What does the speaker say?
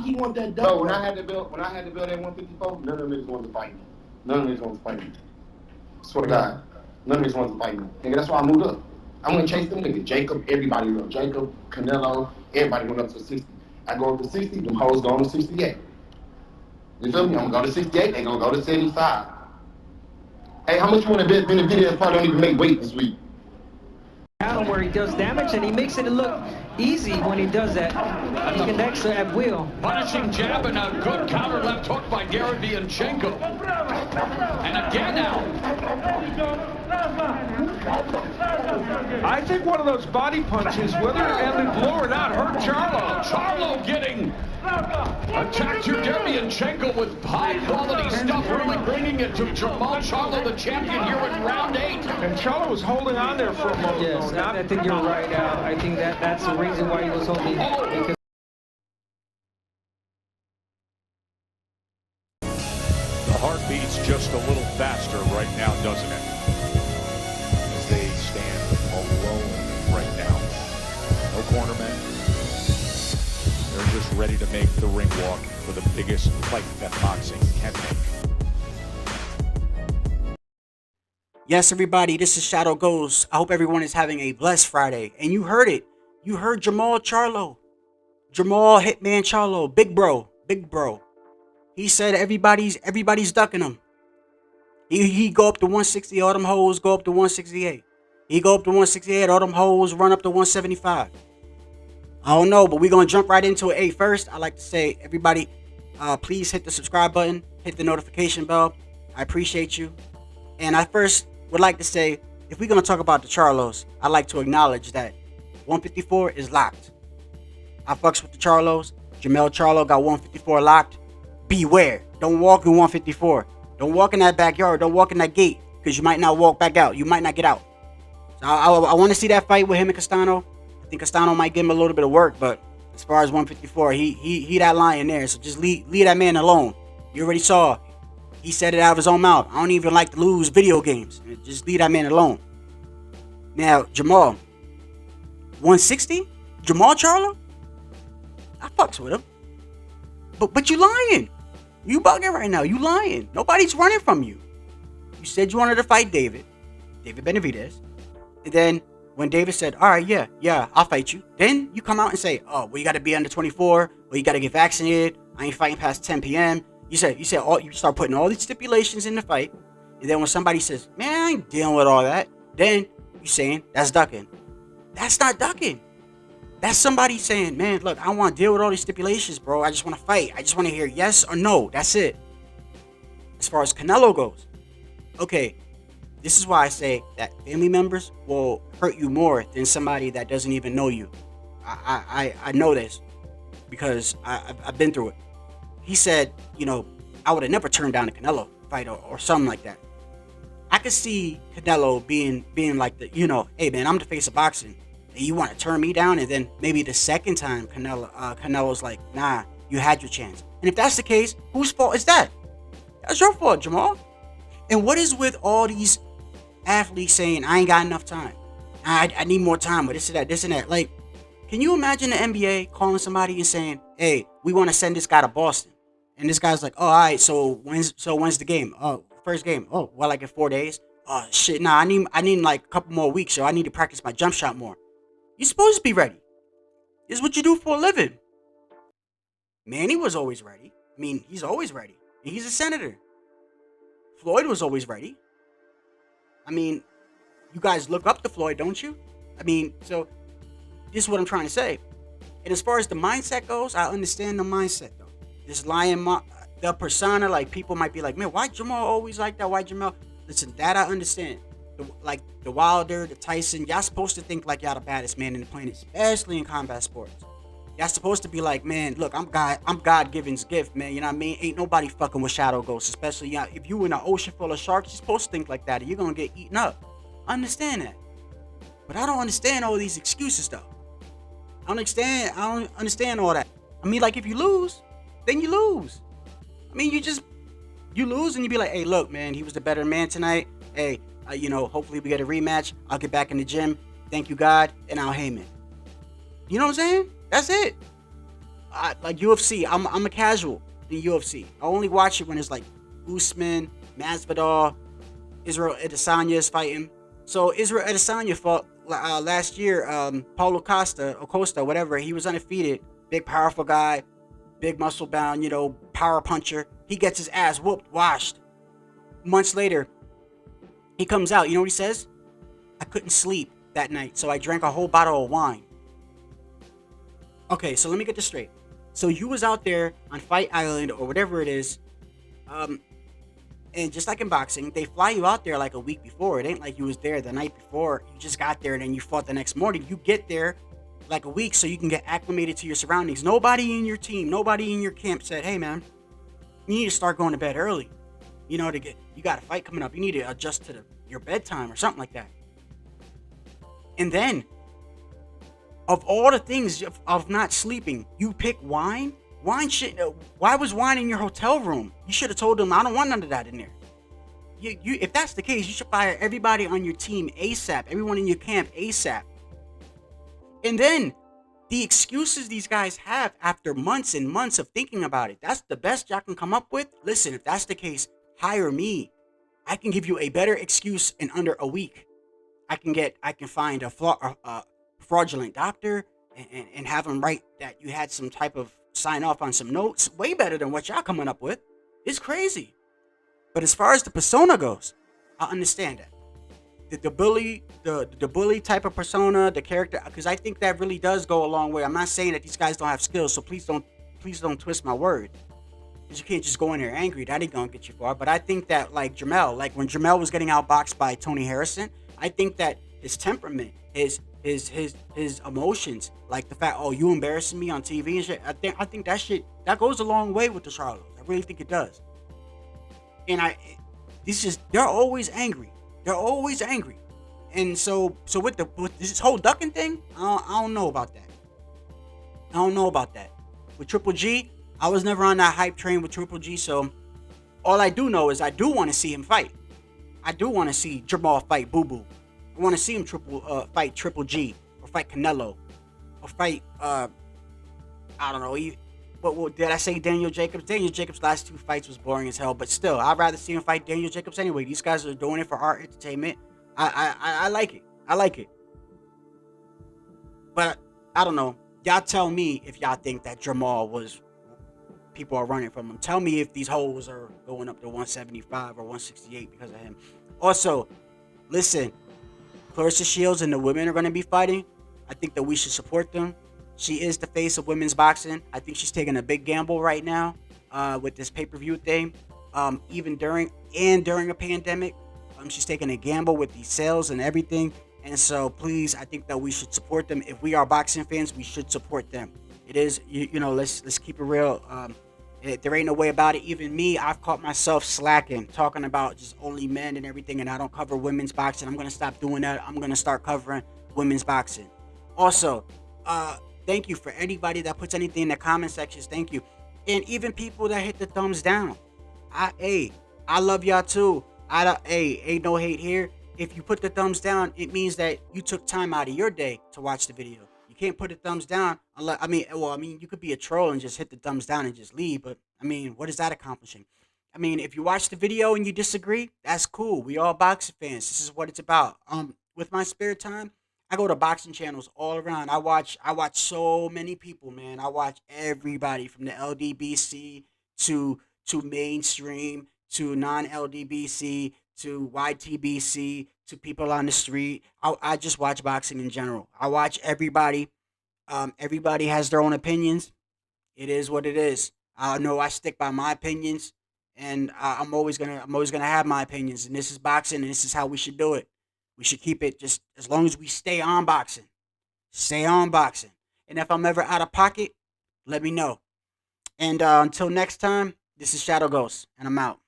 he want that dub. Bro, when I had to build at 154, none of them niggas wanted to fight me. None of them niggas wanted to fight me. Swear to God. None of these ones fight me. Nigga, that's why I moved up. I went chase them niggas. Jacob, everybody went. Jacob, Canelo, everybody went up to 60. I go up to 60, them hoes going to 68. You feel me? I'm gonna go to 68, they gonna go to 75. Hey, how much you wanna bet in the video that probably don't even make weight this week? Where he does damage, and he makes it look easy when he does that. He connects at will. Punishing jab and a good counter left hook by Geravianchenko. And again now. I think one of those body punches, whether it ended blue or not, hurt Charlo. Charlo getting attacked Geravianchenko with high-quality stuff, really bringing it to Jermall Charlo, the champion, here in round 8. And Charlo was holding on there for a moment. Yes, I think you're right. I think that's the reason why he was holding. Because the heart beats just a little faster right now, doesn't it? As they stand alone right now. No cornermen. They're just ready to make the ring walk for the biggest fight that boxing can make. Yes, everybody, this is Shadow Ghost. I hope everyone is having a blessed Friday. And you heard it. You heard Jermall Charlo. Jermall Hitman Charlo. Big bro. Big bro. He said everybody's ducking him. He go up to 160, all them hoes go up to 168. He go up to 168, all them hoes run up to 175. I don't know, but we're going to jump right into it. Hey, first, I'd like to say, everybody, please hit the subscribe button. Hit the notification bell. I appreciate you. And I first would like to say, if we're going to talk about the Charlos, I'd like to acknowledge that 154 is locked. I fucks with the Charlos. Jermall Charlo got 154 locked. Beware. Don't walk in 154. Don't walk in that backyard. Don't walk in that gate, because you might not walk back out. You might not get out. So I want to see that fight with him and Castano. I think Castano might give him a little bit of work, but as far as 154, he that lion there. So just leave that man alone. You already saw. He said it out of his own mouth. I don't even like to lose video games. Just leave that man alone. Now, Jermall. 160? Jermall Charlo? I fucks with him. But you lying. You bugging right now. You lying. Nobody's running from you. You said you wanted to fight David Benavidez. And then when David said, all right, yeah, I'll fight you. Then you come out and say, oh, well, you got to be under 24. Well, you got to get vaccinated. I ain't fighting past 10 p.m. You start putting all these stipulations in the fight, and then when somebody says, man, I ain't dealing with all that, then you saying that's ducking. That's not ducking. That's somebody saying, man, look, I don't want to deal with all these stipulations, bro. I just want to fight. I just want to hear yes or no. That's it. As far as Canelo goes, okay, this is why I say that family members will hurt you more than somebody that doesn't even know you. I know this because I've been through it. He said, I would have never turned down a Canelo fight or something like that. I could see Canelo being like hey man, I'm the face of boxing, and you want to turn me down, and then maybe the second time Canelo's like, nah, you had your chance. And if that's the case, whose fault is that? That's your fault, Jermall. And what is with all these athletes saying, I ain't got enough time, I need more time with this and that? Like, can you imagine the NBA calling somebody and saying, hey, we want to send this guy to Boston? And this guy's like, oh, all right, so when's the game? Oh, first game. Oh, well, like in 4 days. Oh, shit, nah, I need like a couple more weeks, so I need to practice my jump shot more. You're supposed to be ready. This is what you do for a living. Manny was always ready. I mean, he's always ready. He's a senator. Floyd was always ready. I mean, you guys look up to Floyd, don't you? I mean, so this is what I'm trying to say. And as far as the mindset goes, I understand the mindset, though. This lion, the persona, like, people might be like, man, why Jermall always like that? Why Jermall? Listen, that I understand. The Wilder, the Tyson, y'all supposed to think like y'all the baddest man in the planet, especially in combat sports. Y'all supposed to be like, man, look, I'm God-given's gift, man. You know what I mean? Ain't nobody fucking with Shadow Ghost, especially if you in an ocean full of sharks. You're supposed to think like that, or you're gonna get eaten up. I understand that, but I don't understand all these excuses, though. I don't understand all that. I mean, like, if you lose, then you lose. I mean, you lose and you be like, hey, look, man, he was the better man tonight. Hey, hopefully we get a rematch. I'll get back in the gym. Thank you, God, and I'll Heyman. You know what I'm saying? That's it. like UFC. I'm a casual in UFC. I only watch it when it's like Usman, Masvidal, Israel Adesanya is fighting. So Israel Adesanya fought last year. Paulo Costa, whatever. He was undefeated. Big, powerful guy. Big muscle bound, power puncher. He gets his ass whooped, washed. Months later, he comes out. You know what he says? I couldn't sleep that night, so I drank a whole bottle of wine. Okay, so let me get this straight. So you was out there on Fight Island or whatever it is, and just like in boxing, they fly you out there like a week before. It ain't like you was there the night before. You just got there and then you fought the next morning. You get there like a week so you can get acclimated to your surroundings. Nobody in your team, nobody in your camp said, hey man, you need to start going to bed early. You got a fight coming up. You need to adjust to your bedtime or something like that. And then, of all the things of not sleeping, you pick wine? Wine shit. Why was wine in your hotel room? You should have told them, I don't want none of that in there. If that's the case, you should fire everybody on your team ASAP. Everyone in your camp ASAP. And then, the excuses these guys have after months and months of thinking about it, that's the best y'all can come up with? Listen, if that's the case, hire me. I can give you a better excuse in under a week. I can find a fraudulent doctor and have them write that you had some type of sign off on some notes. Way better than what y'all coming up with. It's crazy. But as far as the persona goes, I understand that. The bully type of persona, the character, because I think that really does go a long way. I'm not saying that these guys don't have skills, so please don't twist my word. Because you can't just go in there angry. That ain't gonna get you far. But I think that like when Jermall was getting outboxed by Tony Harrison, I think that his temperament, his emotions, like the fact, oh, you embarrassing me on TV and shit. I think that shit that goes a long way with the Charlos. I really think it does. And they're always angry. They're always angry. And so with this whole Duckin thing, I don't know about that. I don't know about that. With Triple G, I was never on that hype train with Triple G, so all I do know is I do want to see him fight. I do want to see Jermall fight Boo Boo. I want to see him fight Triple G, or fight Canelo, or fight, I don't know, what did I say, Daniel Jacobs? Daniel Jacobs' last 2 fights was boring as hell, but still, I'd rather see him fight Daniel Jacobs anyway. These guys are doing it for art entertainment. I like it. I like it. But, I don't know. Y'all tell me if y'all think that Jermall people are running from him. Tell me if these hoes are going up to 175 or 168 because of him. Also, listen, Clarissa Shields and the women are going to be fighting. I think that we should support them. She is the face of women's boxing. I think she's taking a big gamble right now with this pay-per-view thing. Even during a pandemic, she's taking a gamble with these sales and everything. And so, please, I think that we should support them. If we are boxing fans, we should support them. It is, let's keep it real. There ain't no way about it. Even me, I've caught myself slacking, talking about just only men and everything, and I don't cover women's boxing. I'm going to stop doing that. I'm going to start covering women's boxing. Also, thank you for anybody that puts anything in the comment sections. Thank you. And even people that hit the thumbs down. I love y'all too. Ain't no hate here. If you put the thumbs down, it means that you took time out of your day to watch the video. You can't put a thumbs down unless, you could be a troll and just hit the thumbs down and just leave. But, what is that accomplishing? If you watch the video and you disagree, that's cool. We all boxing fans. This is what it's about. With my spare time, I go to boxing channels all around. I watch so many people, man. I watch everybody from the LDBC to mainstream to non-LDBC to YTBC to people on the street. I just watch boxing in general. I watch everybody. Everybody has their own opinions. It is what it is. I know I stick by my opinions, and I'm always gonna have my opinions. And this is boxing, and this is how we should do it. We should keep it just as long as we stay on boxing. Stay on boxing. And if I'm ever out of pocket, let me know. And until next time, this is Shadow Ghost, and I'm out.